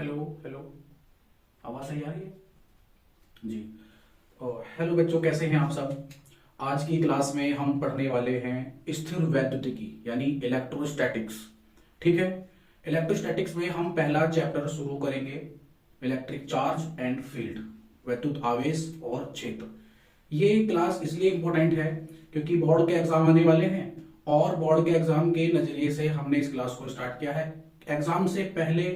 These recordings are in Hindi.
Hello hello. आवाज़ सही आ रही है जी। हेलो बच्चों, कैसे हैं आप सब। आज की क्लास में हम पढ़ने वाले हैं स्थिर वैद्युतिकी यानी इलेक्ट्रोस्टैटिक्स। ठीक है। इलेक्ट्रोस्टैटिक्स में हम पहला चैप्टर शुरू करेंगे, इलेक्ट्रिक चार्ज एंड फील्ड, वैद्युत आवेश और क्षेत्र। ये क्लास इसलिए इम्पोर्टेंट है क्योंकि बोर्ड के एग्जाम आने वाले हैं और बोर्ड के एग्जाम के नजरिए से हमने इस क्लास को स्टार्ट किया है। एग्जाम से पहले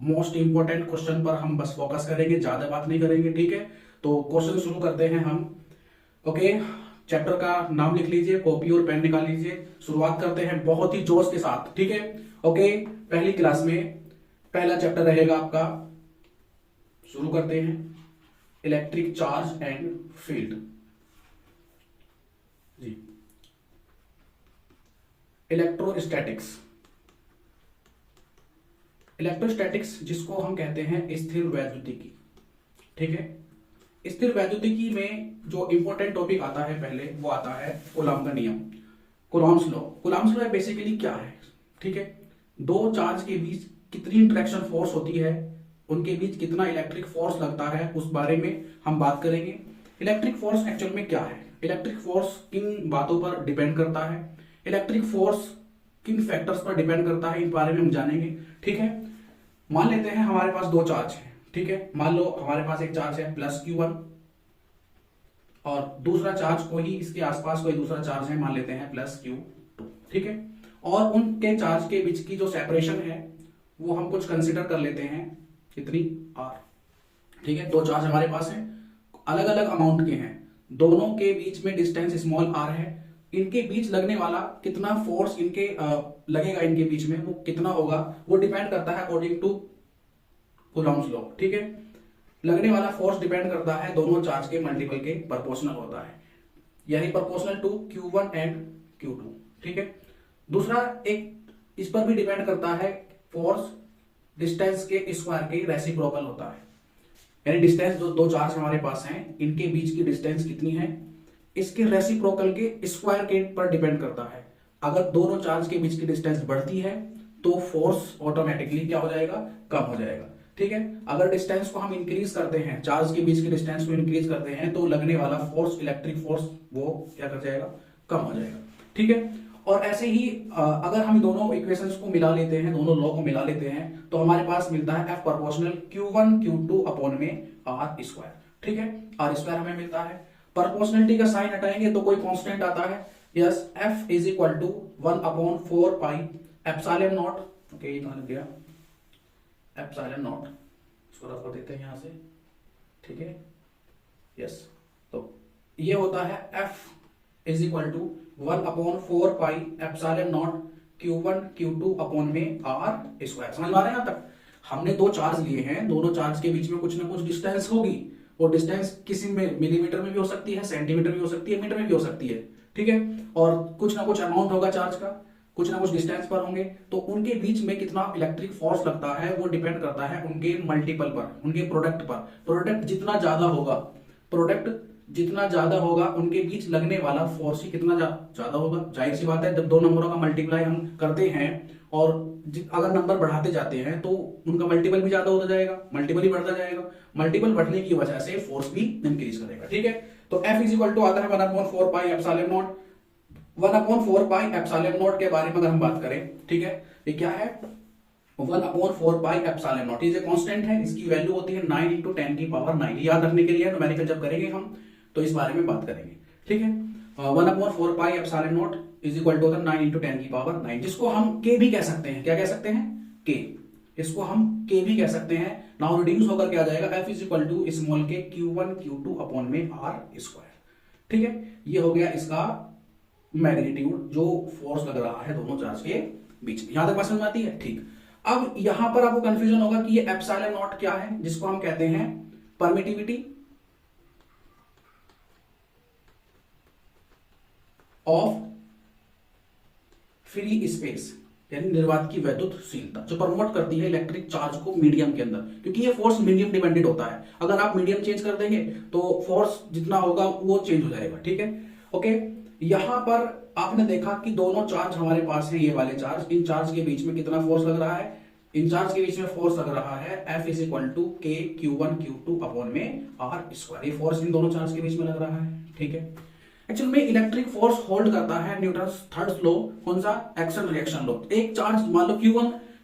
मोस्ट इंपोर्टेंट क्वेश्चन पर हम बस फोकस करेंगे, ज्यादा बात नहीं करेंगे। ठीक है, तो क्वेश्चन शुरू करते हैं हम। ओके, चैप्टर का नाम लिख लीजिए, कॉपी और पेन निकाल लीजिए। शुरुआत करते हैं बहुत ही जोश के साथ। ठीक है। ओके, पहली क्लास में पहला चैप्टर रहेगा आपका। शुरू करते हैं, इलेक्ट्रिक चार्ज एंड फील्ड जी। इलेक्ट्रोस्टैटिक्स। इलेक्ट्रोस्टैटिक्स जिसको हम कहते हैं स्थिर वैद्युतिकी। ठीक है। स्थिर वैद्युतिकी में जो इंपॉर्टेंट टॉपिक आता है पहले, वो आता है कूलॉम का नियम, Coulomb's law. Coulomb's law basically क्या है? ठीक है, दो चार्ज के बीच कितनी इंटरेक्शन फोर्स होती है, उनके बीच कितना इलेक्ट्रिक फोर्स लगता है, उस बारे में हम बात करेंगे। इलेक्ट्रिक फोर्स एक्चुअल में क्या है, इलेक्ट्रिक फोर्स किन बातों पर डिपेंड करता है, इलेक्ट्रिक फोर्स किन फैक्टर्स पर डिपेंड करता है, इन बारे में हम जानेंगे। ठीक है। मान लेते हैं हमारे पास दो चार्ज हैं। ठीक है, मान लो हमारे पास एक चार्ज है प्लस Q1 और दूसरा चार्ज कोई इसके आसपास कोई दूसरा चार्ज है, मान लेते हैं प्लस Q2। ठीक है, और उनके चार्ज के बीच की जो सेपरेशन है वो हम कुछ कंसिडर कर लेते हैं, कितनी R। ठीक है, दो चार्ज हमारे पास है, अलग अलग अमाउंट के हैं, दोनों के बीच में डिस्टेंस स्मॉल r है। इनके बीच लगने वाला कितना फोर्स इनके लगेगा, इनके बीच में वो कितना होगा, वो डिपेंड करता है अकॉर्डिंग टू कूलॉम्स लॉ। ठीक है, लगने वाला फोर्स डिपेंड करता है दोनों चार्ज के मल्टीपल के प्रोपोर्शनल होता है, यानी proportional to Q1 and Q2। ठीक है, दूसरा एक इस पर भी डिपेंड करता है, फोर्स डिस्टेंस के स्क्वायर के रेसिप्रोकल होता है, यानी डिस्टेंस जो दो चार्ज हमारे पास हैं इनके बीच की डिस्टेंस कितनी है, इसके रेसिप्रोकल के स्क्वायर के पर डिपेंड करता है। अगर दोनों चार्ज के बीच की डिस्टेंस बढ़ती है तो फोर्स ऑटोमेटिकली क्या हो जाएगा, कम हो जाएगा। ठीक है, अगर डिस्टेंस को हम इंक्रीज करते हैं, चार्ज के बीच की डिस्टेंस को इंक्रीज करते हैं, तो लगने वाला फोर्स, इलेक्ट्रिक फोर्स, वो क्या कर जाएगा, कम हो जाएगा। ठीक है, और ऐसे ही अगर हम दोनों इक्वेशंस को मिला लेते हैं, दोनों लॉ को मिला लेते हैं, तो हमारे पास मिलता है F proportional Q1 Q2 upon में R स्क्वायर। ठीक है, R स्क्वायर हमें मिलता है। प्रोपोर्शनलिटी का साइन हटाएंगे तो कोई कांस्टेंट आता है, yes, F is equal to 1/4 pi epsilon naught. Okay, ये कहां लग गया, एप्सिलॉन नॉट, इसको रफ कर देते हैं यहां से। ठीक है, यस, तो ये होता है F is equal to 1/4 pi epsilon naught Q1 Q2 upon में R स्क्वायर। समझ में आ रहा है? यहां तक हमने दो चार्ज लिए हैं, दोनों चार्ज के बीच में कुछ ना कुछ डिस्टेंस होगी, वो डिस्टेंस किसी में मिलीमीटर में भी हो सकती है, सेंटीमीटर भी हो सकती है, मीटर में भी हो सकती है। ठीक है, और कुछ ना कुछ अमाउंट होगा चार्ज का, कुछ ना कुछ डिस्टेंस पर होंगे, तो उनके बीच में कितना इलेक्ट्रिक फोर्स लगता है वो डिपेंड करता है उनके मल्टीपल पर, उनके प्रोडक्ट पर। प्रोडक्ट जितना ज्यादा होगा, प्रोडक्ट जितना ज्यादा होगा, उनके बीच लगने वाला फोर्स ही कितना ज्यादा होगा। जाहिर सी बात है, जब दो नंबरों का मल्टीप्लाई हम करते हैं और अगर नंबर बढ़ाते जाते हैं तो उनका मल्टीपल भी ज्यादा होता जाएगा, मल्टीपल ही बढ़ता जाएगा, मल्टीपल बढ़ने की वजह से फोर्स भी इंक्रीज करेगा। ठीक है, तो F इज इक्वल टू आता है 1/4 pi epsilon not. 1/4 pi epsilon not के बारे में अगर हम बात करें, ठीक है, ये क्या है, 1/4 पाई एप्सिलॉन नॉट, ये कांस्टेंट है, इसकी वैल्यू होती है 9 × 10 की पावर 9। याद रखने के लिए न्यूमेरिकल जब करेंगे हम तो इस बारे में बात करेंगे। ठीक है, 1/4 pi epsilon naught is equal to 9 × 10 की पावर 9, जिसको हम K भी कह सकते हैं। क्या कह सकते हैं? K, इसको हम K भी कह सकते हैं। नाउ रिड्यूस होकर क्या आ जाएगा, F is equal to small k Q1 Q2 upon में R स्क्वायर। ठीक है, ये हो गया इसका मैग्नीट्यूड, जो फोर्स लग रहा है दोनों चार्ज के बीच में। यहां तक बात समझ में आती है? ठीक, अब यहां पर आपको कंफ्यूजन होगा कि ये एप्सिलॉन नॉट क्या है, जिसको हम कहते हैं परमिटिविटी ऑफ फ्री स्पेस, यानी निर्वात की वैद्युतशीलता, जो प्रमोट करती है इलेक्ट्रिक चार्ज को मीडियम के अंदर, क्योंकि ये फोर्स मीडियम डिपेंडेंट होता है। अगर आप मीडियम चेंज कर देंगे तो फोर्स जितना होगा वो चेंज हो जाएगा। ठीक है, ओके, यहां पर आपने देखा कि दोनों चार्ज हमारे पास है, ये वाले चार्ज, इन चार्ज के बीच में कितना फोर्स लग रहा है, इन चार्ज के बीच में फोर्स लग रहा है F is equal to k Q1 Q2 upon में आर स्क्वायर। ये फोर्स इन दोनों चार्ज के बीच में लग रहा है, ठीक है। एक्चुअल में इलेक्ट्रिक फोर्स होल्ड करता है न्यूटन्स थर्ड लॉ, कौन सा, एक्शन रिएक्शन लॉ। एक चार्ज मान लो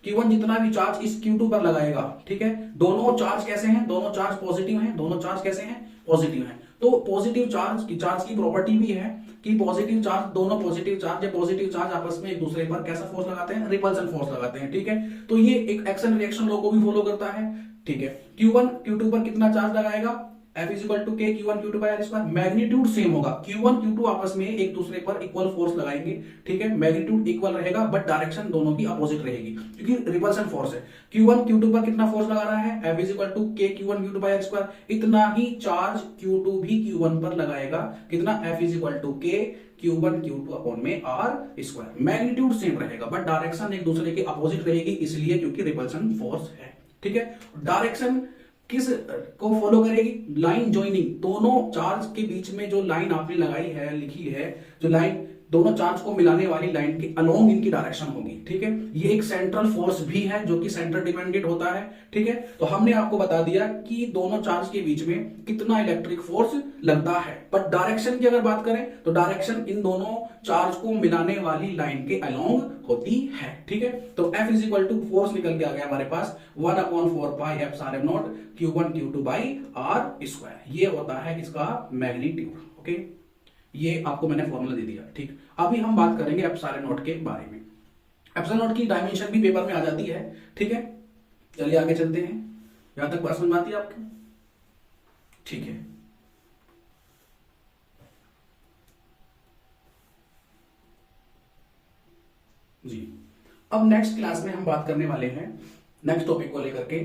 Q1 जितना भी चार्ज इस Q2 पर लगाएगा, ठीक है, दोनों चार्ज कैसे हैं, दोनों चार्ज पॉजिटिव हैं, दोनों चार्ज कैसे हैं, पॉजिटिव हैं। तो पॉजिटिव चार्ज की प्रॉपर्टी भी है कि पॉजिटिव चार्ज, दोनों पॉजिटिव चार्ज आपस में एक दूसरे पर कैसा फोर्स लगाते हैं, रिपल्सन फोर्स लगाते हैं, ठीक है। तो ये एक एक्शन रिएक्शन लॉ को भी फॉलो करता है, ठीक है। Q1 Q2 पर कितना चार्ज लगाएगा, F is equal to k Q1 Q2 by R square. Magnitude same होगा, Q1 Q2 आपस में एक दूसरे पर इक्वल फोर्स लगाएंगे, ठीक है। मैग्नीट्यूड इक्वल रहेगा बट डायरेक्शन दोनों की अपोजिट रहेगी क्योंकि रिपल्सन फोर्स है। Q1 Q2 पर कितना फोर्स लगा रहा है, F is equal to k Q1 Q2 by R square. इतना ही चार्ज Q2 भी Q1 पर लगाएगा, कितना, F is equal to k Q1 Q2 upon में आर स्क्वायर। मैग्नीट्यूड सेम रहेगा बट डायरेक्शन एक दूसरे के अपोजिट रहेगी, इसलिए क्योंकि रिपल्सन फोर्स है, ठीक है। डायरेक्शन किस को फॉलो करेगी, लाइन ज्वाइनिंग, दोनों चार्ज के बीच में जो लाइन आपने लगाई है, लिखी है, जो लाइन दोनों चार्ज को मिलाने वाली लाइन के अलोंग इनकी डायरेक्शन होगी, ठीक है। ये एक सेंट्रल फोर्स भी है जो कि सेंटर डिपेंडेंट होता है, ठीक है। तो हमने आपको बता दिया कि दोनों चार्ज के बीच में कितना इलेक्ट्रिक फोर्स लगता है, बट डायरेक्शन की अगर बात करें तो डायरेक्शन इन दोनों चार्ज को मिलाने वाली लाइन के अलोंग होती है, ठीक है। तो F is equal to force निकल के आ गया हमारे पास 1/4 pi epsilon naught Q1 Q2 by R square. ये होता है इसका मैग्नीट्यूड, ओके। ये आपको मैंने फॉर्मूला दे दिया, ठीक। अभी हम बात करेंगे एप्सिलॉन नॉट के बारे में। एप्सिलॉन नॉट की डायमेंशन भी पेपर में आ जाती है, ठीक है। चलिए आगे चलते हैं, यहां तक बात समझ में आती है आपको, ठीक है। जी, अब नेक्स्ट क्लास में हम बात करने वाले हैं नेक्स्ट टॉपिक को लेकर के,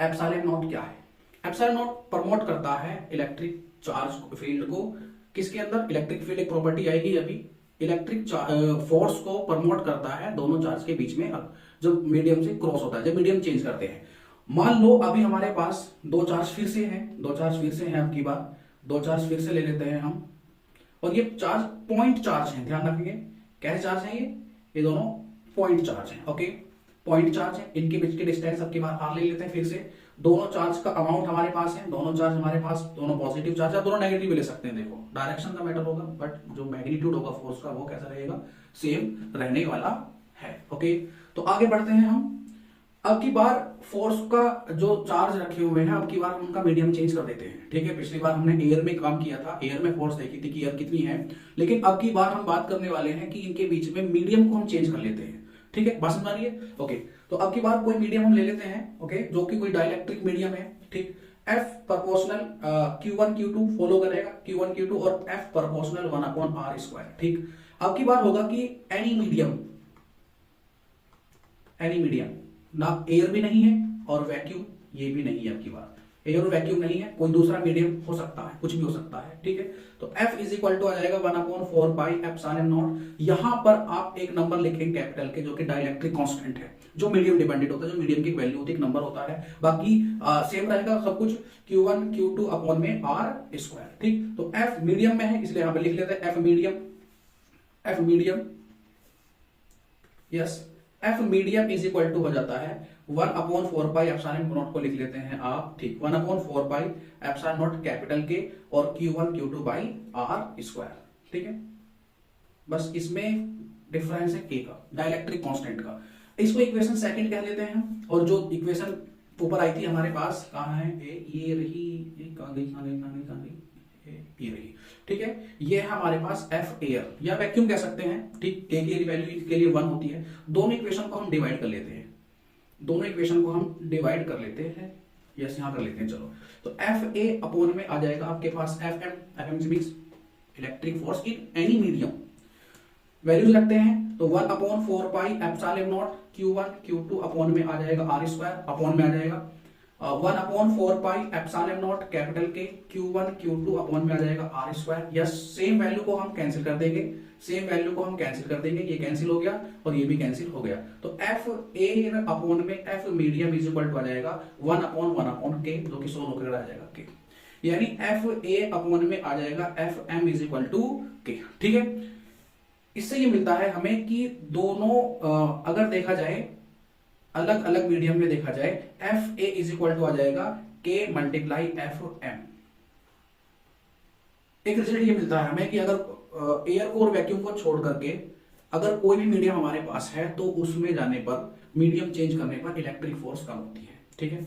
एप्सिलॉन नॉट क्या है। एप्सिलॉन नॉट प्रमोट करता है इलेक्ट्रिक चार्ज फील्ड को, किसके अंदर, इलेक्ट्रिक फील्ड एक प्रॉपर्टी आएगी अभी, इलेक्ट्रिक फोर्स को प्रमोट करता है दोनों चार्ज के बीच में जब मीडियम से क्रॉस होता है, जब मीडियम चेंज करते हैं। मान लो अभी हमारे पास दो चार्ज फिर से हैं, अब की बार दो चार्ज फिर से ले लेते हैं हम, और ये चार्ज पॉइंट चार्ज है, ध्यान रखिए कैसे चार्ज है, ये दोनों पॉइंट चार्ज है, ओके, पॉइंट चार्ज है। इनके बीच की डिस्टेंस अब की बार आर ले लेते हैं फिर से। दोनों चार्ज का अमाउंट हमारे पास है, दोनों चार्ज हमारे पास, दोनों पॉजिटिव चार्ज है, दोनों नेगेटिव भी ले सकते हैं। देखो डायरेक्शन का मैटर होगा बट जो मैग्नीट्यूड होगा फोर्स का वो कैसा रहेगा, सेम रहने वाला है, ओके। तो आगे बढ़ते हैं हम। अब की बार फोर्स का जो चार्ज रखे हुए हैं, अब की बार उनका मीडियम चेंज कर देते हैं, ठीक है। पिछली बार हमने एयर में काम किया था, एयर में फोर्स देखी थी कि एयर कितनी है, लेकिन अब की बार हम बात करने वाले हैं कि इनके बीच में मीडियम को हम चेंज कर लेते हैं, ठीक है। बात समझ आ रही है, ओके। तो अब की बार कोई मीडियम हम ले लेते हैं, ओके, जो कि कोई डाइलेक्ट्रिक मीडियम है, ठीक। F proportional Q1 Q2 follow करेगा, Q1 Q2 और F प्रोपोर्शनल 1/r स्क्वायर, ठीक। अब की बार होगा कि एनी मीडियम ना एयर भी नहीं है और वैक्यूम ये भी नहीं है, अब की बार एयर और वैक्यूम नहीं है, कोई दूसरा मीडियम हो सकता है, कुछ भी हो सकता है, ठीक है। तो F इज इक्वल टू आ जाएगा 1/4 पाई एप्सिलॉन नॉट। यहां पर आप एक नंबर लिखेंगे कैपिटल के, जो कि डाइलेक्ट्रिक कांस्टेंट है, जो मीडियम डिपेंडेंट होता है, जो मीडियम की वैल्यू होती है, एक नंबर होता है, बाकी सेम रहेगा सब कुछ, Q1 Q2 अपॉन में आर स्क्वायर, ठीक। तो F मीडियम में है इसलिए यहां पर लिख लेते हैं F medium, yes, F medium is equal to हो जाता है 1/4 पाई एप्सिलॉन नॉट को लिख लेते हैं आप, ठीक, 1/4 पाई एप्सिलॉन नॉट कैपिटल के और Q1 Q2 by R square, ठीक है। बस इसमें डिफरेंस है के का, डाइलेक्ट्रिक कांस्टेंट का। इसको इक्वेशन सेकंड कह लेते हैं हम, और जो इक्वेशन ऊपर आई थी हमारे पास, कहाँ है ये रही, ये कहाँ गई, ये रही, ठीक है। ये है हमारे पास F एयर या वैक्यूम कह सकते हैं, ठीक। के की वैल्यू के लिए 1 होती है। दोनों इक्वेशन को हम डिवाइड कर लेते हैं, यस यहाँ कर लेते हैं, चलो। तो F A अपॉन में आ जाएगा आपके पास FM means electric force in any medium, values रखते हैं तो 1/4 pi epsilon naught Q1 Q2 upon में आ जाएगा आर स्क्वायर, अपॉन में आ जाएगा 1/4 पाई एप्सिलॉन नॉट कैपिटल के Q1 Q2 अपॉन में आ जाएगा R square. Yes, same value को हम कैंसिल कर देंगे, ये कैंसिल हो गया और ये भी कैंसिल हो गया। तो F A अपॉन में F medium is equal to आ जाएगा 1/1 के, जो कि सोल्व होकर आ जाएगा के, यानी F A अपॉन में आ जाएगा F M is equal to k, ठीक है। इससे ये मिलता है हमें कि दोनों अगर देखा जाए अलग अलग मीडियम में देखा जाए, F A is equal to आ जाएगा के मल्टीप्लाई एफ एम। एक रिजल्ट ये मिलता है हमें कि अगर एयर को और वैक्यूम को छोड़ करके अगर कोई भी मीडियम हमारे पास है तो उसमें जाने पर, मीडियम चेंज करने पर इलेक्ट्रिक फोर्स कम होती है। ठीक है,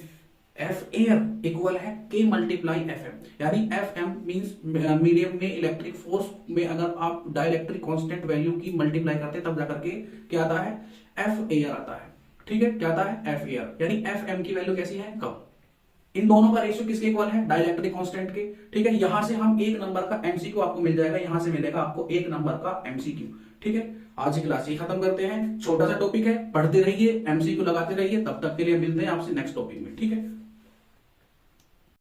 एफ एयर इक्वल है के मल्टीप्लाई एफ एम, यानी एफ एम मीन्स मीडियम में इलेक्ट्रिक फोर्स में अगर आप डाइलेक्ट्रिक कांस्टेंट वैल्यू की मल्टीप्लाई करते हैं तब जाकर के क्या आता है, एफ एयर आता है। ठीक है, क्या आता है, एफ एयर, यानी एफ एम की वैल्यू कैसी है, कम। इन दोनों का रेशियो किसके इक्वल है, डाइलेक्ट्रिक कांस्टेंट के। ठीक है, यहां से हम एक नंबर का एमसीक्यू आपको मिल जाएगा, यहां से मिलेगा आपको एक नंबर का एमसीक्यू। ठीक है, आज की क्लास ये खत्म करते हैं, छोटा सा टॉपिक है, पढ़ते रहिए, एमसीक्यू लगाते रहिए। तब तक के लिए मिलते हैं आपसे नेक्स्ट टॉपिक में। ठीक है।